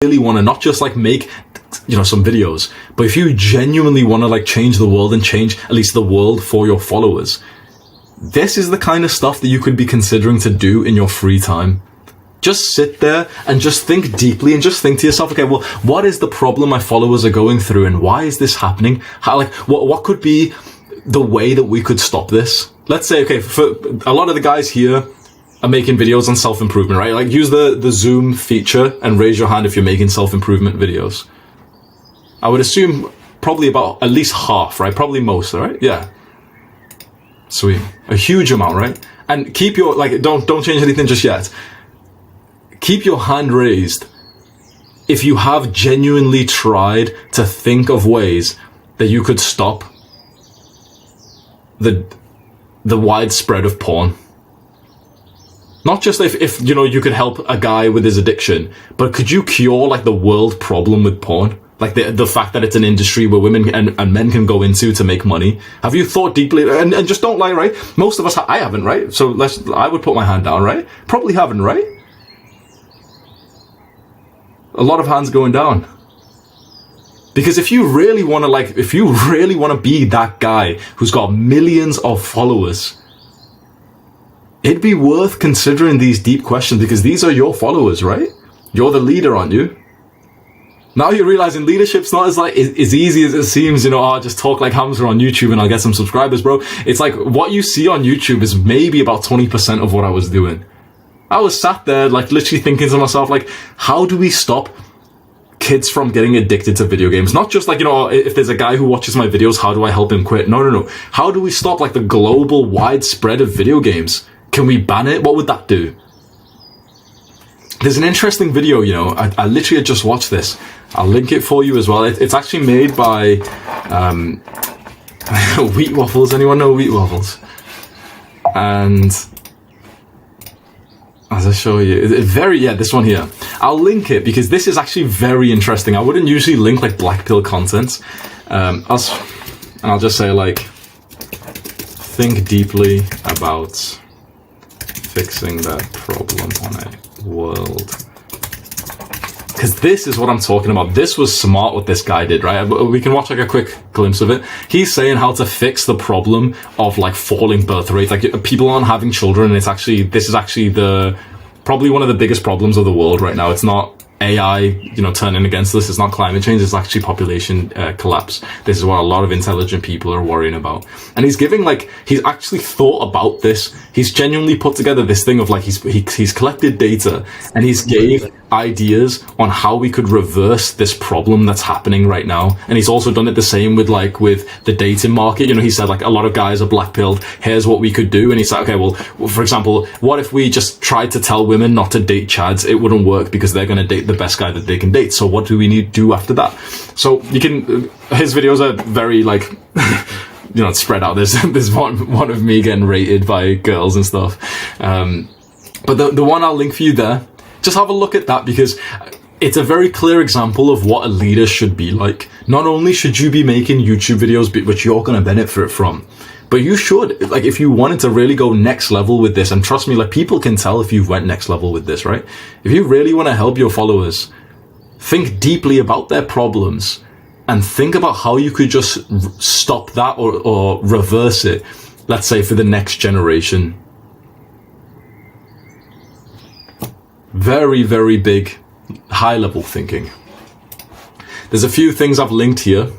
really want to not just like make, you know, some videos, but if you genuinely want to like change the world and change at least the world for your followers, this is the kind of stuff that you could be considering to do in your free time. Just sit there and just think deeply and just think to yourself, okay, well, what is the problem my followers are going through and why is this happening? How, like, what could be the way that we could stop this? Let's say, okay, for a lot of the guys here are making videos on self-improvement, right? Like, use the Zoom feature and raise your hand if you're making self-improvement videos. I would assume probably about at least half, right? Probably most, right? Yeah. Sweet. A huge amount, right? And keep your, like, don't change anything just yet. Keep your hand raised if you have genuinely tried to think of ways that you could stop the widespread of porn. Not just if you know, you could help a guy with his addiction, but could you cure like the world problem with porn? Like the fact that it's an industry where women and men can go into to make money. Have you thought deeply? And just don't lie, right? Most of us, I haven't, right? So I would put my hand down, right? Probably haven't, right? A lot of hands going down. Because if you really want to be that guy who's got millions of followers, it'd be worth considering these deep questions, because these are your followers, right? You're the leader, aren't you? Now you're realizing leadership's not as easy as it seems, you know, I'll just talk like Hamza on YouTube and I'll get some subscribers, bro. It's like what you see on YouTube is maybe about 20% of what I was doing. I was sat there like literally thinking to myself, like, how do we stop kids from getting addicted to video games? Not just like, you know, if there's a guy who watches my videos, how do I help him quit? No. How do we stop like the global widespread of video games? Can we ban it? What would that do? There's an interesting video, you know, I literally just watched this. I'll link it for you as well. It's actually made by Wheat Waffles. Anyone know Wheat Waffles? And as I show you, this one here. I'll link it because this is actually very interesting. I wouldn't usually link like black pill content. And I'll just say like, think deeply about fixing that problem on a world. Because this is what I'm talking about. This was smart what this guy did, right? We can watch like a quick glimpse of it. He's saying how to fix the problem of like falling birth rates. Like people aren't having children, and this is actually probably one of the biggest problems of the world right now. It's not AI, you know, turning against us. It's not climate change. It's actually population collapse. This is what a lot of intelligent people are worrying about. And he's actually thought about this. He's genuinely put together this thing of like, he's collected data and he's gave ideas on how we could reverse this problem that's happening right now. And he's also done it the same with the dating market. You know, he said like a lot of guys are black-pilled. Here's what we could do. And he said, okay, well, for example, what if we just tried to tell women not to date chads? It wouldn't work because they're going to date the best guy that they can date. So what do we need to do after that? So you can, his videos are very like, you know, spread out. There's one of me getting rated by girls and stuff. But the one I'll link for you there, just have a look at that, because it's a very clear example of what a leader should be like. Not only should you be making YouTube videos, which you're going to benefit from, but you should, like, if you wanted to really go next level with this, and trust me, like, people can tell if you've went next level with this, right? If you really want to help your followers, think deeply about their problems and think about how you could just stop that or reverse it, let's say, for the next generation. Very, very big, high-level thinking. There's a few things I've linked here.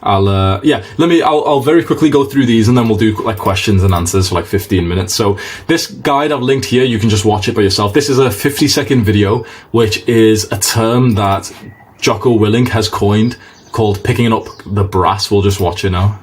I'll very quickly go through these, and then we'll do like questions and answers for like 15 minutes. So this guide I've linked here, you can just watch it by yourself. This is a 50-second video, which is a term that Jocko Willink has coined called picking up the brass. We'll just watch it now.